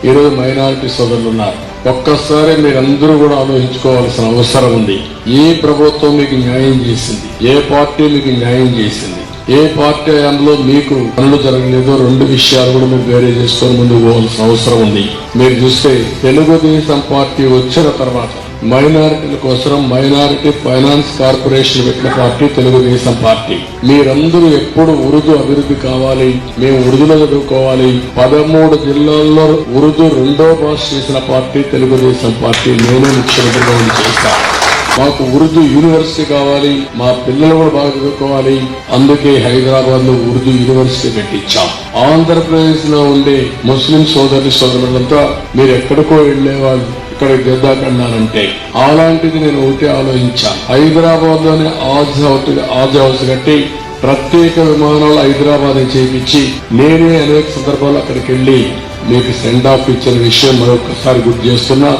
ఈరోజు మైనారిటీ సోదరులు ఉన్నారు. ఒక్కసారి మీరందరూ కూడా ఆలోచించుకోవాల్సిన అవసరం ఉంది. ఏ ప్రభుత్వం మీకు న్యాయం చేసింది? ఏ పార్టీ మీకు న్యాయం చేసింది? ఏ పార్టీ హయాంలో మీకు పనులు జరగలేదో రెండు విషయాలు కూడా మీరు వేరే చేసుకొని ముందుకు పోవాల్సిన అవసరం ఉంది. మీరు చూస్తే తెలుగుదేశం పార్టీ వచ్చిన తర్వాత మైనారిటీల కోసం మైనారిటీ ఫైనాన్స్ కార్పొరేషన్ పెట్టిన పార్టీ తెలుగుదేశం పార్టీ. మీరందరూ ఎప్పుడు ఉర్దూ అభివృద్ధి కావాలి, మేము ఉర్దూలో చదువుకోవాలి. 13 జిల్లాల్లో ఉర్దూ రెండో భాష చేసిన పార్టీ తెలుగుదేశం పార్టీ. నేనే ముఖ్యమంత్రిగా చేస్తాను. మాకు ఉర్దూ యూనివర్సిటీ కావాలి, మా పిల్లలు కూడా బాగా చదువుకోవాలి. అందుకే హైదరాబాద్ లో ఉర్దూ యూనివర్సిటీ పెట్టించాం. ఆంధ్రప్రదేశ్ లో ఉండే ముస్లిం సోదరులంతా మీరు ఎక్కడికో వెళ్లేవాళ్ళు ఇక్కడ గద్దాకన్నారంటే అలాంటిది నేను ఒకటి ఆలోచించాను. హైదరాబాద్ లోనే ఆజ్ హౌస్ కట్టి ప్రత్యేక విమానాలు హైదరాబాద్ చేయించి నేనే అనేక సందర్భాలు అక్కడికి వెళ్లి మీకు సెండ్ ఆఫ్ ఇచ్చిన విషయం మరొకసారి గుర్తు చేస్తున్నా.